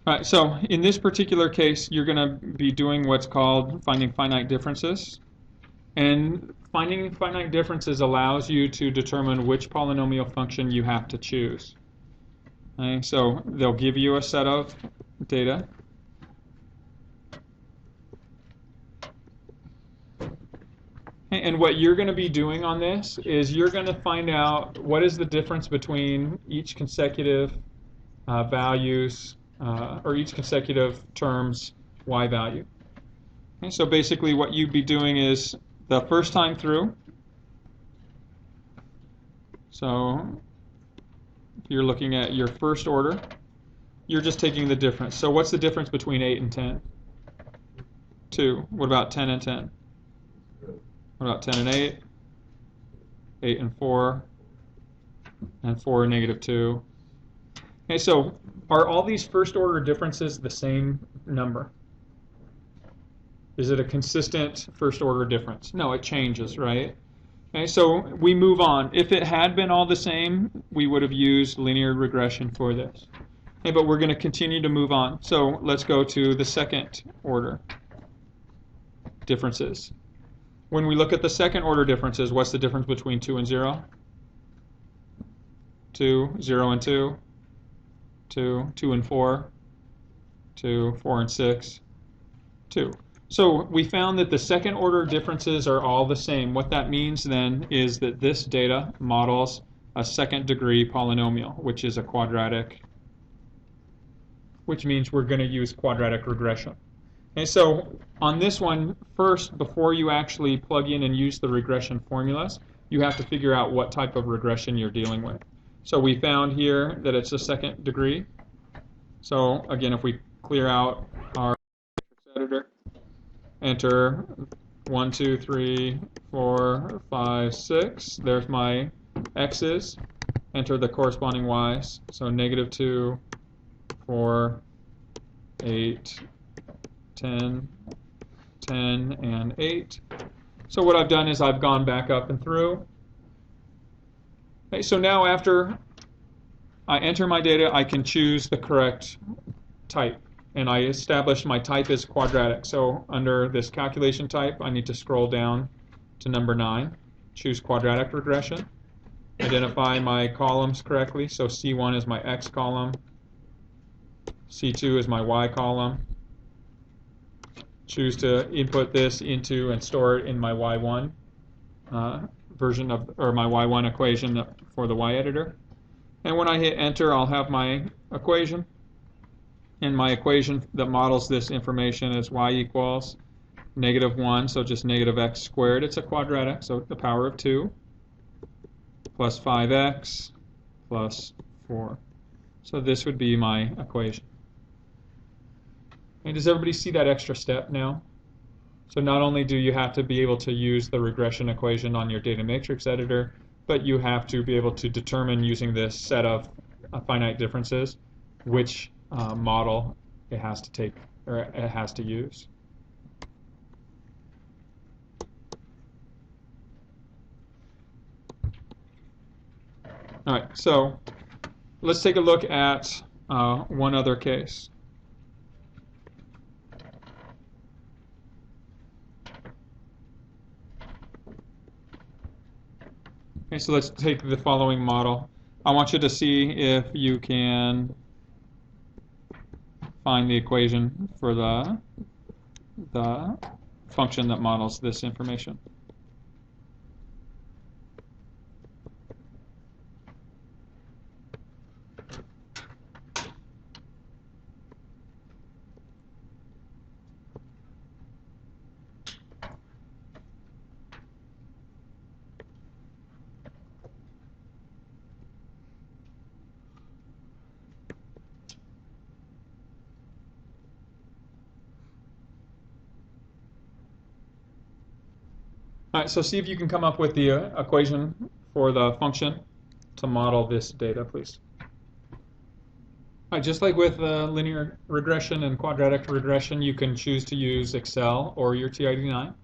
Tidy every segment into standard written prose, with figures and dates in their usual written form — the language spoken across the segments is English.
All right, so in this particular case, you're going to be doing what's called finding finite differences. And finding finite differences allows you to determine which polynomial function you have to choose. Okay, so they'll give you a set of data. And what you're going to be doing on this is you're going to find out what is the difference between each consecutive values or each consecutive term's y value. Okay, so basically what you'd be doing is the first time through, so if you're looking at your first order, you're just taking the difference. So what's the difference between 8 and 10? 2. What about 10 and 10? What about 10 and 8? 8 and 4, and 4 and negative 2. Okay, so are all these first order differences the same number? Is it a consistent first order difference? No, it changes, right? Okay, so we move on. If it had been all the same, we would have used linear regression for this. Okay, but we're going to continue to move on. So let's go to the second order differences. When we look at the second order differences, what's the difference between 2 and 0? 2, 0 and 2, 2, 2 and 4, 2, 4 and 6, 2. So we found that the second order differences are all the same. What that means then is that this data models a second degree polynomial, which is a quadratic, which means we're going to use quadratic regression. Okay, so on this one, first, before you actually plug in and use the regression formulas, you have to figure out what type of regression you're dealing with. So we found here that it's a second degree. So again, if we clear out our matrix editor, enter 1, 2, 3, 4, 5, 6. There's my x's. Enter the corresponding y's. So negative 2, 4, 8, 10, 10, and 8. So what I've done is I've gone back up and through. Okay, so now after I enter my data, I can choose the correct type. And I established my type is quadratic. So under this calculation type, I need to scroll down to number 9, choose quadratic regression, identify my columns correctly. So C1 is my x column, C2 is my y column. Choose to input this into and store it in my y1 version of, or my y1 equation for the y editor. And when I hit enter, I'll have my equation. And my equation that models this information is y equals negative 1, so just negative x squared. It's a quadratic, so the power of 2, plus 5x plus 4. So this would be my equation. And does everybody see that extra step now? So not only do you have to be able to use the regression equation on your data matrix editor, but you have to be able to determine using this set of finite differences which model it has to take or it has to use. All right, so let's take a look at one other case. Okay, so let's take the following model. I want you to see if you can find the equation for the function that models this information. All right, so see if you can come up with the equation for the function to model this data, please. All right, just like with linear regression and quadratic regression, you can choose to use Excel or your TI-89.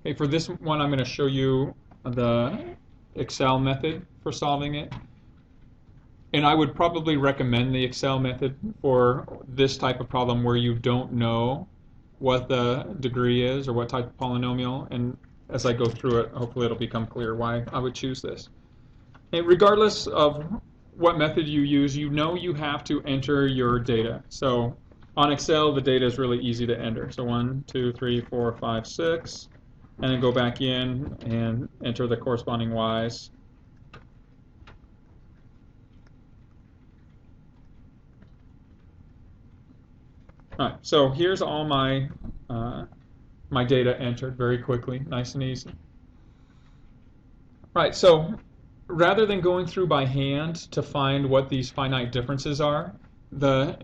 Okay, for this one, I'm going to show you the Excel method for solving it. And I would probably recommend the Excel method for this type of problem where you don't know what the degree is or what type of polynomial. And as I go through it, hopefully it'll become clear why I would choose this. And regardless of what method you use, you know you have to enter your data. So on Excel, the data is really easy to enter. So 1, 2, 3, 4, 5, 6, and then go back in and enter the corresponding y's. All right, so here's all my my data entered very quickly, nice and easy. Right, so rather than going through by hand to find what these finite differences are, the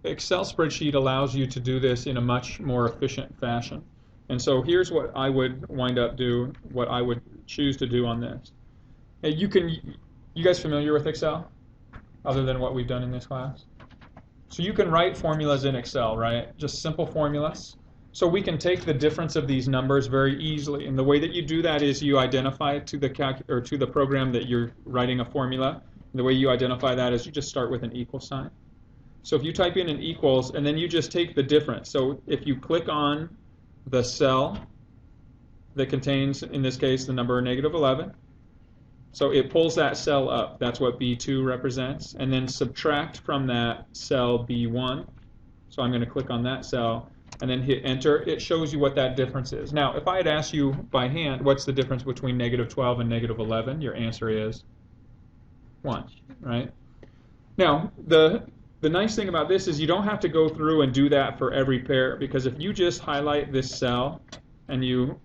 Excel spreadsheet allows you to do this in a much more efficient fashion. And so here's what I would what I would choose to do on this. You guys familiar with Excel, other than what we've done in this class? So you can write formulas in Excel, right? Just simple formulas. So we can take the difference of these numbers very easily. And the way that you do that is you identify to the program that you're writing a formula. And the way you identify that is you just start with an equal sign. So if you type in an equals, and then you just take the difference. So if you click on the cell that contains, in this case, the number -11, so it pulls that cell up. That's what B2 represents. And then subtract from that cell B1. So I'm going to click on that cell and then hit enter. It shows you what that difference is. Now, if I had asked you by hand, what's the difference between -12 and -11, your answer is 1, right? Now, the nice thing about this is you don't have to go through and do that for every pair, because if you just highlight this cell and you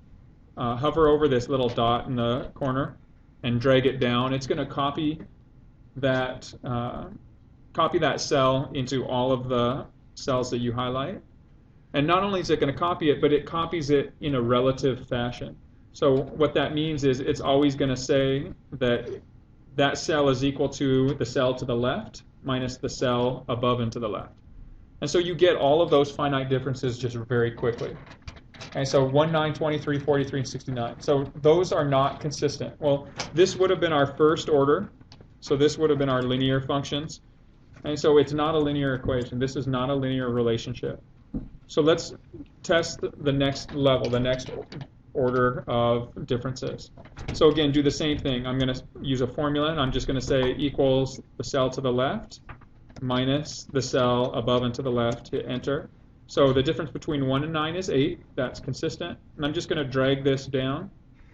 hover over this little dot in the corner and drag it down, it's going to copy that cell into all of the cells that you highlight. And not only is it going to copy it, but it copies it in a relative fashion. So what that means is it's always going to say that that cell is equal to the cell to the left minus the cell above and to the left. And so you get all of those finite differences just very quickly. Okay, so 1, 9, 23, 43, and 69. So those are not consistent. Well, this would have been our first order. So this would have been our linear functions. And so it's not a linear equation. This is not a linear relationship. So let's test the next level, the next order of differences. So again, do the same thing. I'm going to use a formula, and I'm just going to say equals the cell to the left minus the cell above and to the left. Hit enter. So the difference between 1 and 9 is 8. That's consistent. And I'm just going to drag this down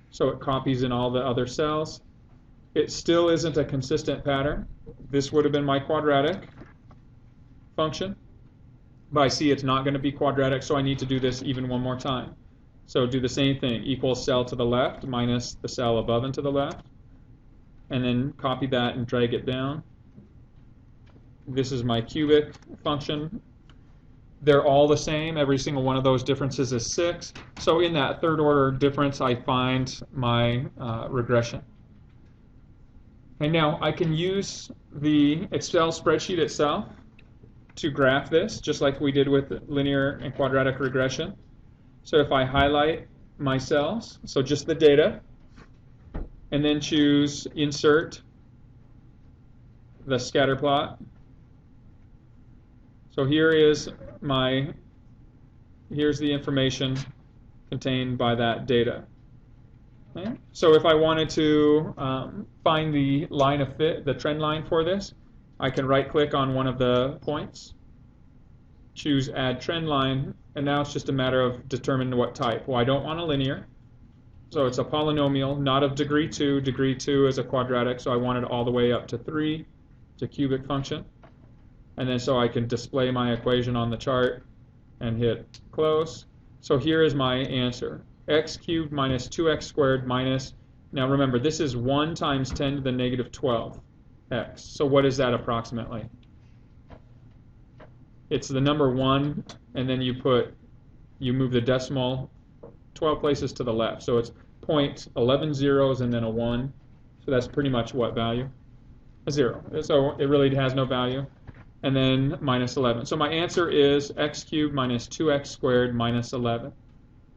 so it copies in all the other cells. It still isn't a consistent pattern. This would have been my quadratic function. But I see it's not going to be quadratic, so I need to do this even one more time. So do the same thing. Equals cell to the left minus the cell above and to the left. And then copy that and drag it down. This is my cubic function. They're all the same. Every single one of those differences is 6. So in that third order difference, I find my regression. And now I can use the Excel spreadsheet itself to graph this, just like we did with linear and quadratic regression. So if I highlight my cells, so just the data, and then choose Insert the scatter plot. So here's the information contained by that data. Okay? So if I wanted to find the line of fit, the trend line for this, I can right-click on one of the points, choose Add Trend Line, and now it's just a matter of determining what type. Well, I don't want a linear, so it's a polynomial, not of degree 2. Degree 2 is a quadratic, so I want it all the way up to 3. It's a cubic function. And then so I can display my equation on the chart and hit close. So here is my answer. X cubed minus 2x squared minus, now remember, this is 1 times 10 to the negative 12 x. So what is that approximately? It's the number 1, and then you move the decimal 12 places to the left. So it's 0.11 zeros and then a 1. So that's pretty much what value? A 0. So it really has no value. And then minus 11. So my answer is x cubed minus 2x squared minus 11.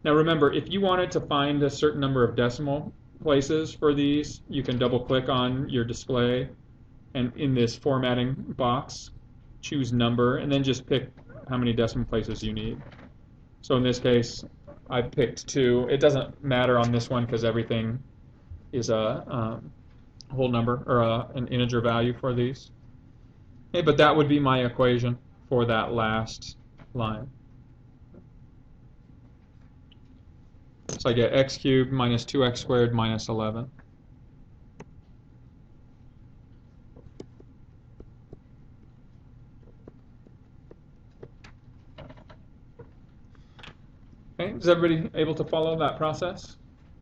Now remember, if you wanted to find a certain number of decimal places for these, you can double click on your display and in this formatting box, choose number, and then just pick how many decimal places you need. So in this case, I picked 2. It doesn't matter on this one because everything is a whole number or an integer value for these. Okay, but that would be my equation for that last line. So I get x cubed minus 2x squared minus 11. Okay, is everybody able to follow that process?